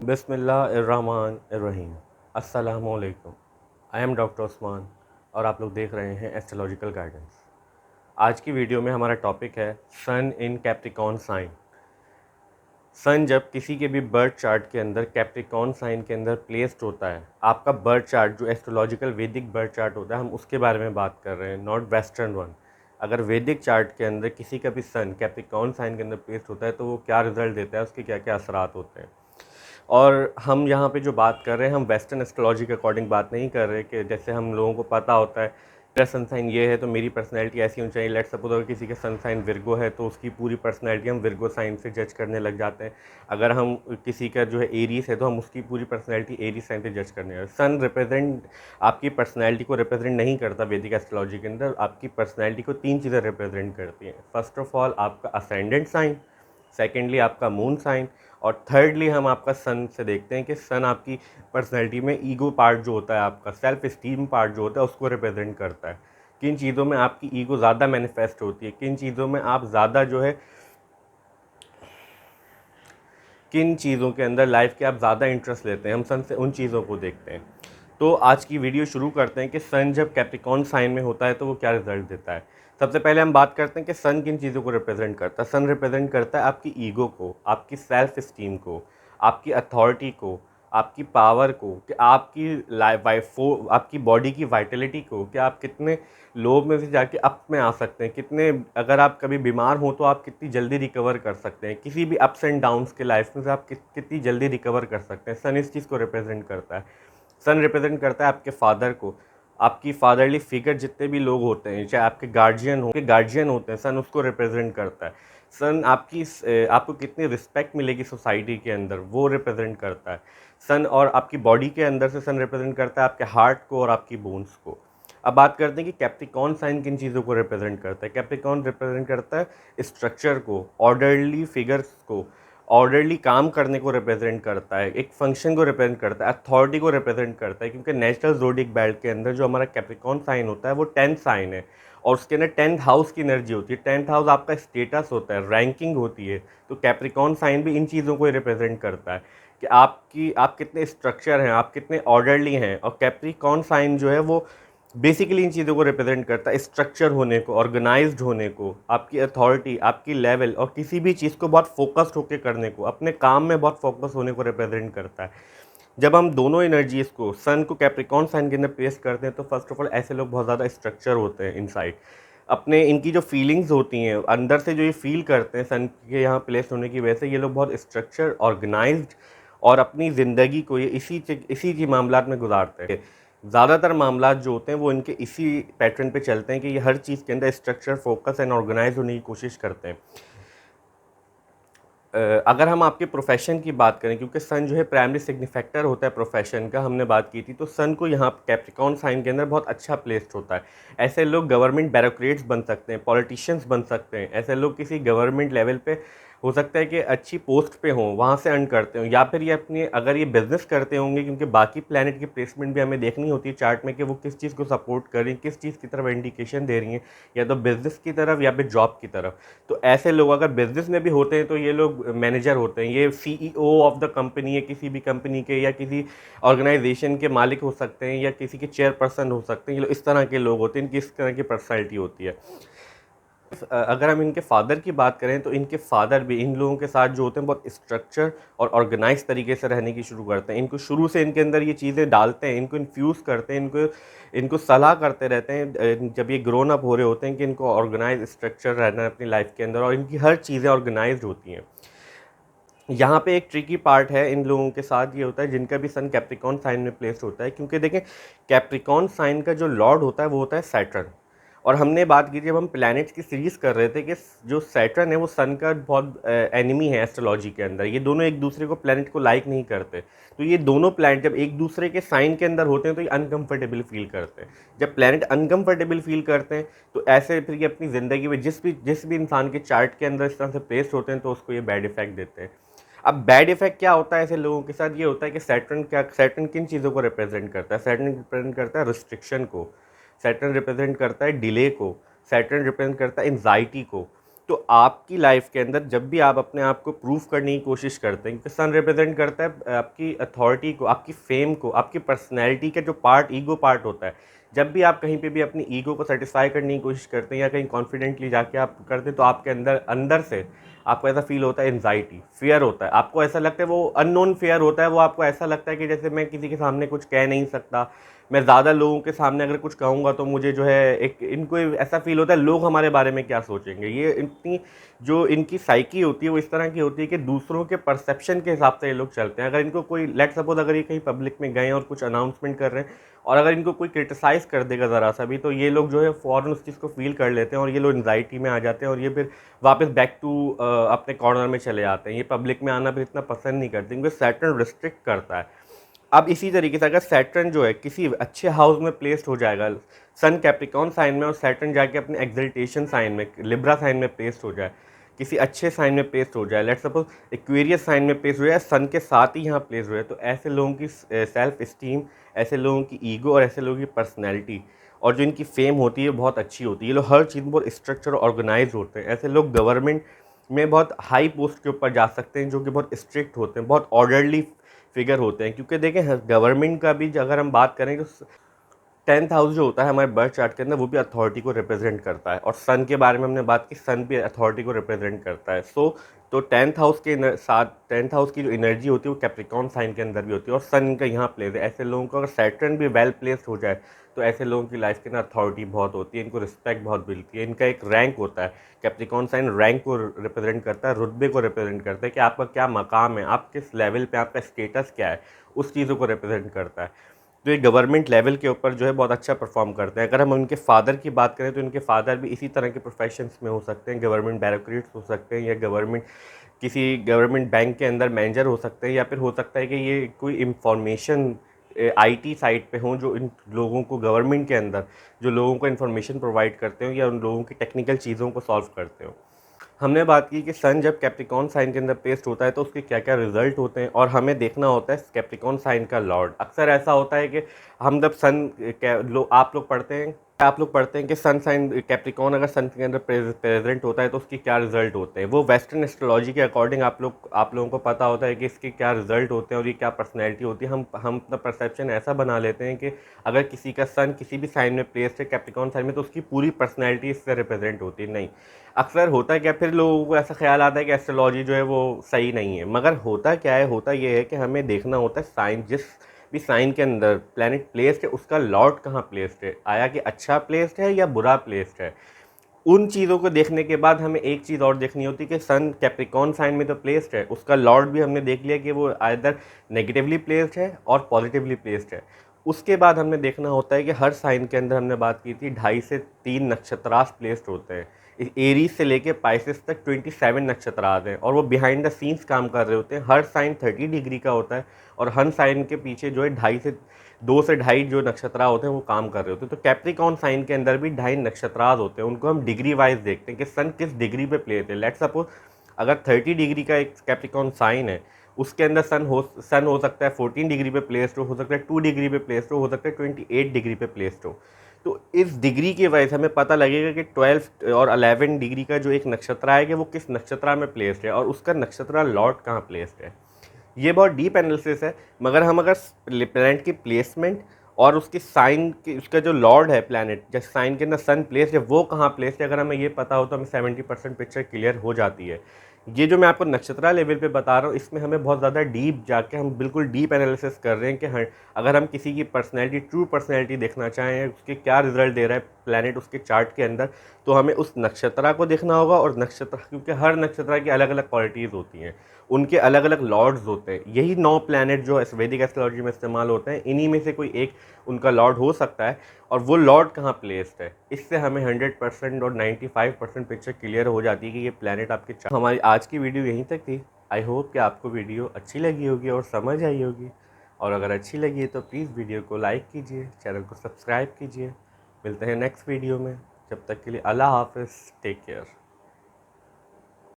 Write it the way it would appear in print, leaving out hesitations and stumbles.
बिस्मिल्लाहिर्रहमानिर्रहीम। अस्सलामुअलैकुम। I am doctor Usman और आप लोग देख रहे हैं एस्ट्रोलॉजिकल गाइडेंस। आज की वीडियो में हमारा टॉपिक है सन इन कैप्रिकॉर्न साइन। सन जब किसी के भी बर्थ चार्ट के अंदर कैप्रिकॉर्न साइन के अंदर प्लेस्ड होता है, आपका बर्थ चार्ट जो एस्ट्रोलॉजिकल वैदिक बर्थ चार्ट होता है, हम उसके बारे में बात कर रहे हैं, नॉट वेस्टर्न वन। अगर वैदिक चार्ट के अंदर किसी का भी सन कैप्रिकॉर्न साइन के अंदर प्लेस्ड होता है तो वो क्या रिजल्ट देता है, उसके क्या क्या असरात होते हैं। और हम यहाँ पे जो बात कर रहे हैं, हम वेस्टर्न एस्ट्रोलॉजी के अकॉर्डिंग बात नहीं कर रहे कि जैसे हम लोगों को पता होता है मेरा सन साइन ये है तो मेरी पर्सनैलिटी ऐसी होनी चाहिए। लेट सपोज अगर किसी का सन साइन विर्गो है तो उसकी पूरी पर्सनैलिटी हम विर्गो साइन से जज करने लग जाते हैं। अगर हम किसी का जो है एरीज है तो हम उसकी पूरी पर्सनैलिटी एरीज साइन से जज करने लगे। सन रिप्रेजेंट आपकी पर्सनैलिटी को रिप्रेजेंट नहीं करता वैदिक एस्ट्रोलॉजी के अंदर। आपकी पर्सनैलिटी को 3 चीज़ें रिप्रेजेंट करती हैं। फर्स्ट ऑफ ऑल आपका असेंडेंट साइन, सेकेंडली आपका मून साइन, और थर्डली हम आपका सन से देखते हैं कि सन आपकी पर्सनैलिटी में ईगो पार्ट जो होता है, आपका सेल्फ इस्टीम पार्ट जो होता है, उसको रिप्रेजेंट करता है। किन चीज़ों में आपकी ईगो ज़्यादा मैनिफेस्ट होती है, किन चीज़ों में आप ज़्यादा जो है, किन चीज़ों के अंदर लाइफ के आप ज़्यादा इंटरेस्ट लेते हैं, हम सन से उन चीज़ों को देखते हैं। तो आज की वीडियो शुरू करते हैं कि सन जब कैप्रिकॉर्न साइन में होता है तो वो क्या रिजल्ट देता है। सबसे पहले हम बात करते हैं कि सन किन चीज़ों को रिप्रेजेंट करता है। सन रिप्रेजेंट करता है आपकी ईगो को, आपकी सेल्फ इस्टीम को, आपकी अथॉरिटी को, आपकी पावर को, कि आपकी बॉडी की वाइटलिटी को, कि आप कितने लो में से जाके अप में आ सकते हैं, कितने, अगर आप कभी बीमार हो तो आप कितनी जल्दी रिकवर कर सकते हैं, किसी भी अप्स एंड डाउन्स के लाइफ में से आप कितनी जल्दी रिकवर कर सकते हैं। सन इस चीज़ को रिप्रेजेंट करता है। सन रिप्रेजेंट करता है आपके फादर को, आपकी फादरली फिगर जितने भी लोग होते हैं, चाहे आपके गार्जियन होते हैं, सन उसको रिप्रेजेंट करता है। सन आपको कितनी रिस्पेक्ट मिलेगी सोसाइटी के अंदर, वो रिप्रेजेंट करता है। सन और आपकी बॉडी के अंदर से सन रिप्रेजेंट करता है आपके हार्ट को और आपकी बोन्स को। अब बात करते हैं कि कैप्रिकॉर्न साइन किन चीज़ों को रिप्रेजेंट करता है। कैप्रिकॉर्न रिप्रेजेंट करता है स्ट्रक्चर को, ऑर्डरली फिगर्स को, ऑर्डरली काम करने को रिप्रेजेंट करता है, एक फंक्शन को रिप्रेजेंट करता है, अथॉरिटी को रिप्रेजेंट करता है। क्योंकि नेचुरल ज़ोडिक बेल्ट के अंदर जो हमारा कैप्रिकॉर्न साइन होता है वो 10th साइन है और उसके अंदर 10th हाउस की एनर्जी होती है। 10th हाउस आपका स्टेटस होता है, रैंकिंग होती है। तो कैप्रिकॉर्न साइन भी इन चीज़ों को रिप्रेजेंट करता है कि आप कितने स्ट्रक्चर हैं, आप कितने ऑर्डरली हैं। और कैप्रिकॉर्न साइन जो है वो बेसिकली इन चीज़ों को रिप्रेजेंट करता है, स्ट्रक्चर होने को, ऑर्गेनाइज्ड होने को, आपकी अथॉरिटी, आपकी लेवल, और किसी भी चीज़ को बहुत फोकस्ड होकर करने को, अपने काम में बहुत फोकस होने को रिप्रेजेंट करता है। जब हम दोनों एनर्जीज़ को, सन को कैप्रिकॉर्न साइन के अंदर प्लेस करते हैं तो फर्स्ट ऑफ ऑल ऐसे लोग बहुत ज़्यादा स्ट्रक्चर होते हैं इनसाइड। अपने इनकी जो फीलिंग्स होती हैं अंदर से, जो ये फील करते हैं सन के यहाँ प्लेस होने की वजह से, ये लोग बहुत स्ट्रक्चर, ऑर्गेनाइज्ड, और अपनी ज़िंदगी को ये इसी मामलात में गुजारते हैं। ज़्यादातर मामलात जो होते हैं वो इनके इसी पैटर्न पे चलते हैं कि ये हर चीज़ के अंदर स्ट्रक्चर, फोकस एंड ऑर्गेनाइज होने की कोशिश करते हैं। अगर हम आपके प्रोफेशन की बात करें, क्योंकि सन जो है प्राइमरी सिग्निफैक्टर होता है प्रोफेशन का, हमने बात की थी, तो सन को यहाँ कैप्रिकॉर्न साइन के अंदर बहुत अच्छा प्लेस्ड होता है। ऐसे लोग गवर्नमेंट ब्यूरोक्रेट्स बन सकते हैं, पॉलिटिशियंस बन सकते हैं। ऐसे लोग किसी गवर्नमेंट लेवल पे हो सकता है कि अच्छी पोस्ट पे हों, वहाँ से अर्न करते हों, या फिर ये अपनी, अगर ये बिज़नेस करते होंगे, क्योंकि बाकी प्लैनेट की प्लेसमेंट भी हमें देखनी होती है चार्ट में कि वो किस चीज़ को सपोर्ट कर रही हैं, किस चीज़ की तरफ इंडिकेशन दे रही हैं, या तो बिज़नेस की तरफ या फिर जॉब की तरफ। तो ऐसे लोग अगर बिज़नेस में भी होते हैं तो ये लोग मैनेजर होते हैं, ये सीईओ ऑफ द कंपनी है, किसी भी कंपनी के या किसी ऑर्गेनाइजेशन के मालिक हो सकते हैं, या किसी के चेयरपर्सन हो सकते हैं। ये लोग इस तरह के लोग होते हैं, इनकी इस तरह की पर्सनैलिटी होती है। अगर हम इनके फादर की बात करें तो इनके फादर भी इन लोगों के साथ जो होते हैं बहुत स्ट्रक्चर और ऑर्गेनाइज तरीके से रहने की शुरू करते हैं। इनको शुरू से इनके अंदर ये चीज़ें डालते हैं, इनको इन्फ्यूज़ करते हैं, इनको सलाह करते रहते हैं जब ये ग्रोन अप हो रहे होते हैं कि इनको ऑर्गेनाइज स्ट्रक्चर रहना है अपनी लाइफ के अंदर, और इनकी हर चीज़ें ऑर्गेनाइज होती हैं। यहाँ पे एक ट्रिकी पार्ट है इन लोगों के साथ, ये होता है जिनका भी सन कैप्रिकॉर्न साइन में प्लेस होता है, क्योंकि देखें कैप्रिकॉर्न साइन का जो लॉर्ड होता है वो होता है सैटर्न। और हमने बात की जब हम प्लैनेट्स की सीरीज़ कर रहे थे कि जो सैटर्न है वो सन का बहुत एनिमी है एस्ट्रोलॉजी के अंदर। ये दोनों एक दूसरे को, प्लैनेट को लाइक नहीं करते। तो ये दोनों प्लैनेट जब एक दूसरे के साइन के अंदर होते हैं तो ये अनकंफर्टेबल फील करते हैं। जब प्लैनेट अनकंफर्टेबल फील करते हैं तो ऐसे फिर ये अपनी ज़िंदगी में जिस भी इंसान के चार्ट के अंदर इस तरह से प्लेस होते हैं तो उसको ये बैड इफेक्ट देते हैं। अब बैड इफेक्ट क्या होता है ऐसे लोगों के साथ, ये होता है कि सैटर्न किन चीज़ों को रिप्रेजेंट करता है। सैटर्न रिप्रेजेंट करता है रिस्ट्रिक्शन को, सैटर्न रिप्रेजेंट करता है डिले को, सैटर्न रिप्रेजेंट करता है एंजाइटी को। तो आपकी लाइफ के अंदर जब भी आप अपने आप को प्रूव करने की कोशिश करते हैं, क्योंकि सन रिप्रेजेंट करता है आपकी अथॉरिटी को, आपकी फेम को, आपकी पर्सनैलिटी का जो पार्ट, ईगो पार्ट होता है। जब भी आप कहीं पे भी अपनी ईगो को सेटिस्फाई करने की कोशिश करते हैं या कहीं कॉन्फिडेंटली जाके आप करते हैं, तो आपके अंदर अंदर से आपको ऐसा फील होता है, एंजाइटी, फियर होता है। आपको ऐसा लगता है, वो अननोन फियर होता है, वो आपको ऐसा लगता है कि जैसे मैं किसी के सामने कुछ कह नहीं सकता, मैं ज़्यादा लोगों के सामने अगर कुछ कहूँगा तो मुझे जो है एक इनको ऐसा फील होता है, लोग हमारे बारे में क्या सोचेंगे। ये इतनी जो इनकी साइकी होती है वो इस तरह की होती है कि दूसरों के परसेप्शन के हिसाब से ये लोग चलते हैं। अगर इनको कोई, लेट सपोज अगर ये कहीं पब्लिक में गए और कुछ अनाउंसमेंट कर रहे हैं और अगर इनको कोई क्रिटिसाइज़ कर देगा ज़रा सा भी, तो ये लोग जो है फ़ौरन उस चीज़ को फ़ील कर लेते हैं और ये लोग एंग्जाइटी में आ जाते हैं और ये फिर वापस बैक टू अपने कॉर्नर में चले जाते हैं। ये पब्लिक में आना फिर इतना पसंद नहीं करते, क्योंकि सैटर्न रिस्ट्रिक्ट करता है। अब इसी तरीके से अगर सैटर्न जो है किसी अच्छे हाउस में प्लेस्ड हो जाएगा, सन कैप्रिकॉर्न साइन में और सैटर्न जाके अपने एक्सल्टेशन साइन में, लिब्रा साइन में प्लेस्ड हो जाए, किसी अच्छे साइन में प्लेस्ड हो जाए, लेट्स सपोज एक्वेरियस साइन में प्लेस हो जाए, सन के साथ ही यहाँ प्लेस हो जाए, तो ऐसे लोगों की सेल्फ इस्टीम, ऐसे लोगों की ईगो और ऐसे लोगों की पर्सनैलिटी और जो इनकी फेम होती है बहुत अच्छी होती है। ये लोग हर चीज़ में बहुत स्ट्रक्चर और ऑर्गेनाइज होते हैं। ऐसे लोग गवर्नमेंट में बहुत हाई पोस्ट के ऊपर जा सकते हैं, जो कि बहुत स्ट्रिक्ट होते हैं, बहुत ऑर्डरली फिगर होते हैं। क्योंकि देखें, गवर्नमेंट का भी अगर हम बात करें तो 10th हाउस जो होता है हमारे बर्थ चार्ट के अंदर, वो भी अथॉरिटी को रिप्रेजेंट करता है। और सन के बारे में हमने बात की, सन भी अथॉरिटी को रिप्रेजेंट करता है। तो 10th हाउस के साथ 10th हाउस की जो एनर्जी होती है वो कैप्रिकॉर्न साइन के अंदर भी होती है और सन इनका यहाँ प्लेस है। ऐसे लोगों को अगर सैटर्न भी वेल प्लेस्ड हो जाए तो ऐसे लोगों की लाइफ के अंदर अथॉरिटी बहुत होती है, इनको रिस्पेक्ट बहुत मिलती है। इनका एक रैंक होता है, कैप्रिकॉर्न साइन रैंक को रिप्रेजेंट करता है, रुतबे को रिप्रेजेंट करता है कि आपका क्या मकाम है, आप किस लेवल पे, आपका स्टेटस क्या है, उस चीज़ों को रिप्रेजेंट करता है। तो ये गवर्नमेंट लेवल के ऊपर जो है बहुत अच्छा परफॉर्म करते हैं। अगर हम उनके फादर की बात करें तो इनके फादर भी इसी तरह के प्रोफेशंस में हो सकते हैं, गवर्नमेंट ब्यूरोक्रेट्स हो सकते हैं या किसी गवर्नमेंट बैंक के अंदर मैनेजर हो सकते हैं, या फिर हो सकता है कि ये कोई इंफॉर्मेशन आईटी साइट पे हों, जो इन लोगों को गवर्नमेंट के अंदर जो लोगों को इन्फॉर्मेशन प्रोवाइड करते हो या उन लोगों की टेक्निकल चीज़ों को सॉल्व करते हो। हमने बात की कि सन जब कैप्रिकॉर्न साइन के अंदर प्लेस्ड होता है तो उसके क्या क्या रिजल्ट होते हैं और हमें देखना होता है कैप्रिकॉर्न साइन का लॉर्ड। अक्सर ऐसा होता है कि हम जब आप लोग पढ़ते हैं कि सन साइन कैप्रिकॉर्न अगर सन के अंदर प्रेजेंट होता है तो उसके क्या रिजल्ट होते हैं। वो वेस्टर्न एस्ट्रोलॉजी के अकॉर्डिंग आप लोगों को पता होता है कि इसके क्या रिजल्ट होते हैं और ये क्या पर्सनैलिटी होती है। हम अपना परसेप्शन ऐसा बना लेते हैं कि अगर किसी का सन किसी भी साइन में प्लेस्ड है, कैप्रिकॉर्न साइन में, तो उसकी पूरी पर्सनैलिटी इससे रिप्रेजेंट होती है। नहीं, अक्सर होता क्या, फिर लोगों को ऐसा ख्याल आता है कि एस्ट्रोलॉजी जो है वो सही नहीं है। मगर होता क्या है, होता ये है कि हमें देखना होता है साइन, जिस भी साइन के अंदर प्लैनेट प्लेस्ड है उसका लॉर्ड कहाँ प्लेस्ड है, आया कि अच्छा प्लेस्ड है या बुरा प्लेस्ड है। उन चीज़ों को देखने के बाद हमें एक चीज़ और देखनी होती है कि सन कैप्रिकॉर्न साइन में तो प्लेस्ड है, उसका लॉर्ड भी हमने देख लिया कि वो आइदर नेगेटिवली प्लेस्ड है और पॉजिटिवली प्लेस्ड है। उसके बाद हमने देखना होता है कि हर साइन के अंदर हमने बात की थी 2.5 से 3 नक्षत्रास प्लेस्ड होते हैं। एरीज से लेके पाइसेस तक 27 नक्षत्रास हैं और वो बिहाइंड द सीन्स काम कर रहे होते हैं। हर साइन 30 डिग्री का होता है और हर साइन के पीछे जो है 2 से 2.5 जो नक्षत्र होते हैं वो काम कर रहे होते हैं। तो कैप्रिकॉर्न साइन के अंदर भी 2.5 नक्षत्रास होते हैं, उनको हम डिग्री वाइज देखते हैं कि सन किस डिग्री पे प्लेस है। लेट सपोज अगर 30 डिग्री का एक कैप्रिकॉर्न साइन है, उसके अंदर सन हो सकता है 14 डिग्री पे प्लेस्ड हो सकता है 2 डिग्री पे प्लेस्ड हो सकता है 28 डिग्री पे प्लेस्ड हो। तो इस डिग्री की वजह से हमें पता लगेगा कि 12 और 11 डिग्री का जो एक नक्षत्र है कि वो किस नक्षत्र में प्लेस्ड है और उसका नक्षत्र लॉर्ड कहाँ प्लेस्ड है। ये बहुत डीप एनालिसिस है, मगर हम अगर प्लैनेट की प्लेसमेंट और उसकी साइन की, उसका जो लॉर्ड है प्लैनेट, जिस साइन के अंदर सन प्लेस है वो कहाँ प्लेस है, अगर हमें ये पता हो तो हमें 70% पिक्चर क्लियर हो जाती है। ये जो मैं आपको नक्षत्रा लेवल पे बता रहा हूँ, इसमें हमें बहुत ज़्यादा डीप जाके हम बिल्कुल डीप एनालिसिस कर रहे हैं कि हाँ, अगर हम किसी की पर्सनैलिटी, ट्रू पर्सनैलिटी देखना चाहें, उसके क्या रिजल्ट दे रहा है प्लैनेट उसके चार्ट के अंदर, तो हमें उस नक्षत्रा को देखना होगा। और नक्षत्र, क्योंकि हर नक्षत्र की अलग अलग क्वालिटीज़ होती हैं, उनके अलग अलग लॉर्ड्स होते हैं। यही 9 प्लैनेट जो वैदिक एस्ट्रोलॉजी में इस्तेमाल होते हैं, इन्हीं में से कोई एक उनका लॉर्ड हो सकता है और वो लॉर्ड कहाँ प्लेस्ड है। इससे हमें 100% और 95% पिक्चर क्लियर हो जाती है कि ये प्लैनेट आपके हमारी आज की वीडियो यहीं तक थी। आई होप कि आपको वीडियो अच्छी लगी होगी और समझ आई होगी, और अगर अच्छी लगी है तो प्लीज़ वीडियो को लाइक कीजिए, चैनल को सब्सक्राइब कीजिए। मिलते हैं नेक्स्ट वीडियो में, जब तक के लिए अल्लाह हाफ़िज़, टेक केयर।